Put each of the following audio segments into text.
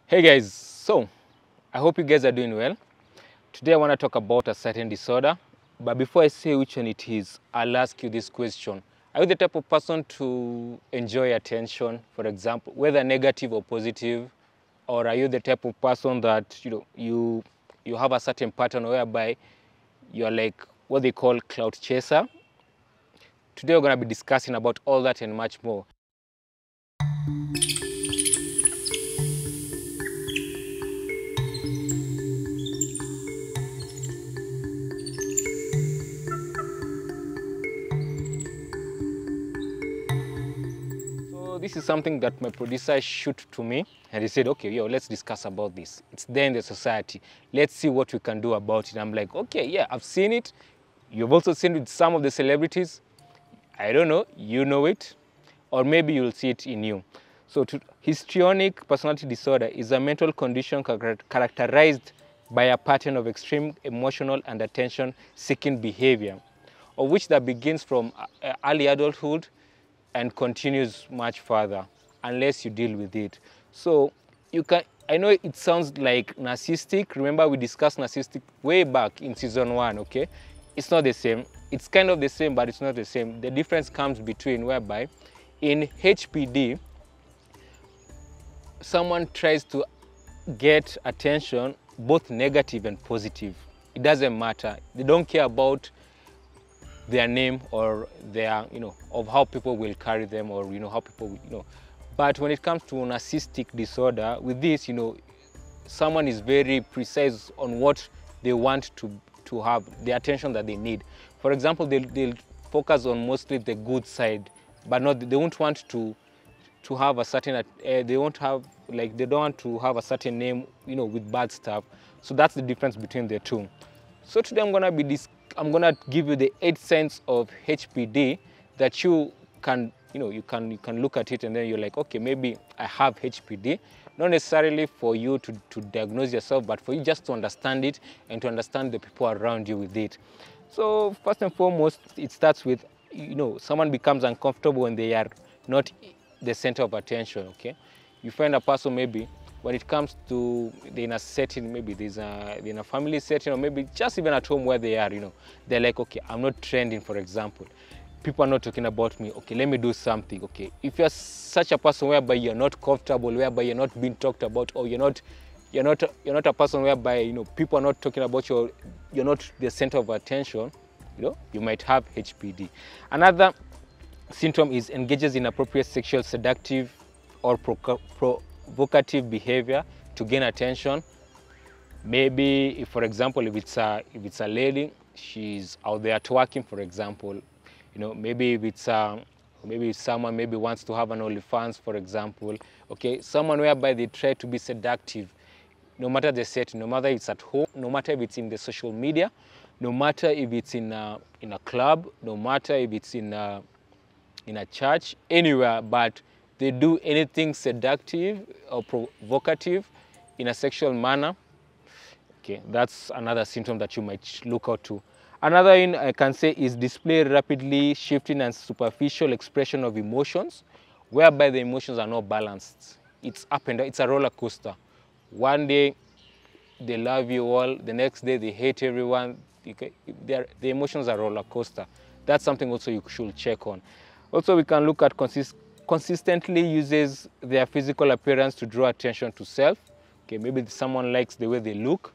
Hey guys, so I hope you guys are doing well. Today I want to talk about a certain disorder, but before I say which one it is, I'll ask you this question. Are you the type of person to enjoy attention, for example, whether negative or positive? Or are you the type of person that you have a certain pattern whereby you're like what they call cloud chaser? Today we're going to be discussing about all that and much more. So this is something that my producer shoot to me, and he said, okay, let's discuss about this. It's there in the society. Let's see what we can do about it. I'm like, okay, yeah, I've seen it. You've also seen it with some of the celebrities. I don't know, you know it, or maybe you'll see it in you. So histrionic personality disorder is a mental condition characterized by a pattern of extreme emotional and attention-seeking behavior, of which that begins from early adulthood and continues much further unless you deal with it. So I know it sounds like narcissistic. Remember we discussed narcissistic way back in season 1, okay? It's not the same. It's kind of the same, but it's not the same. The difference comes between whereby in HPD, someone tries to get attention, both negative and positive. It doesn't matter. They don't care about their name or their, of how people will carry them, or, how people, But when it comes to narcissistic disorder, with this, someone is very precise on what they want to have, the attention that they need. For example, they'll focus on mostly the good side, but they won't want to have a certain, they don't want to have a certain name, with bad stuff. So that's the difference between the two. So today I'm gonna give you the 8 signs of HPD that you can, you can look at it and then you're like, okay, maybe I have HPD. Not necessarily for you to diagnose yourself, but for you just to understand it and to understand the people around you with it. So first and foremost, it starts with, someone becomes uncomfortable when they are not the center of attention, okay? You find a person maybe when it comes to in a setting, maybe in a family setting, or maybe just even at home where they are, they're like, okay, I'm not trending, for example. People are not talking about me. Okay, let me do something. Okay, if you're such a person whereby you're not comfortable, whereby you're not being talked about, or you're not a person whereby people are not talking about you, you're not the center of attention, you might have HPD. Another symptom is engages in appropriate sexual, seductive, or provocative behavior to gain attention. Maybe, if, for example, if it's a lady, she's out there twerking, for example. Maybe if it's maybe someone maybe wants to have an OnlyFans, for example. Okay, someone whereby they try to be seductive, no matter the setting, no matter if it's at home, no matter if it's in the social media, no matter if it's in a club, no matter if it's in a church, anywhere, but they do anything seductive or provocative in a sexual manner. Okay, that's another symptom that you might look out to. Another one I can say is display rapidly shifting and superficial expression of emotions, whereby the emotions are not balanced. It's up and down. It's a roller coaster. One day they love you all, the next day they hate everyone. Okay? The emotions are roller coaster. That's something also you should check on. Also, we can look at consistently uses their physical appearance to draw attention to self. Okay, maybe someone likes the way they look,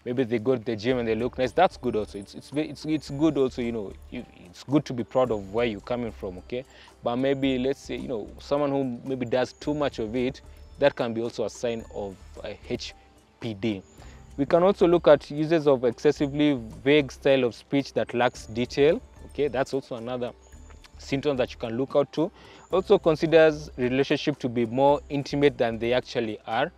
Maybe they go to the gym and they look nice. That's good also. It's good also, it's good to be proud of where you're coming from, okay? But maybe, let's say, someone who maybe does too much of it, that can be also a sign of HPD. We can also look at uses of excessively vague style of speech that lacks detail. Okay, that's also another symptom that you can look out to. Also considers relationship to be more intimate than they actually are.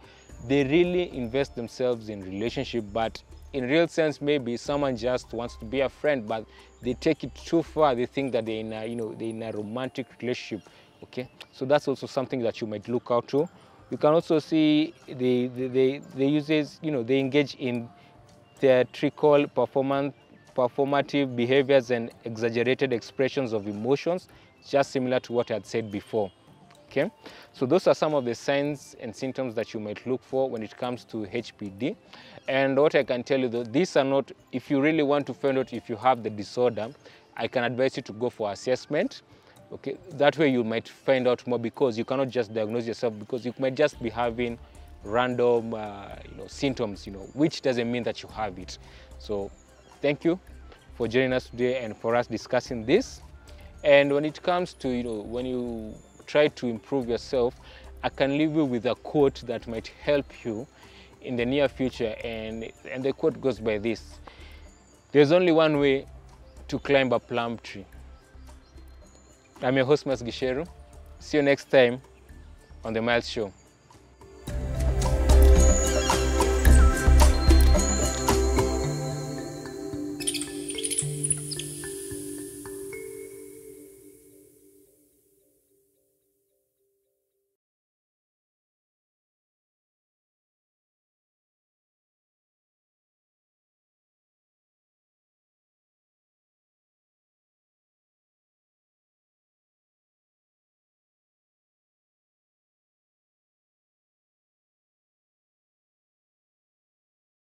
They really invest themselves in relationship, but in real sense, maybe someone just wants to be a friend, but they take it too far. They think that they're in a romantic relationship. Okay, so that's also something that you might look out to. You can also see they engage in theatrical performative behaviors and exaggerated expressions of emotions, just similar to what I had said before. Okay, so those are some of the signs and symptoms that you might look for when it comes to HPD. And what I can tell you though, these are not, if you really want to find out if you have the disorder, I can advise you to go for assessment. Okay, that way you might find out more, because you cannot just diagnose yourself, because you might just be having random symptoms, which doesn't mean that you have it. So thank you for joining us today and for us discussing this. And when it comes to, when you try to improve yourself, I can leave you with a quote that might help you in the near future. And the quote goes by this: there's only one way to climb a plum tree. I'm your host, Myles Show. See you next time on the Myles Show.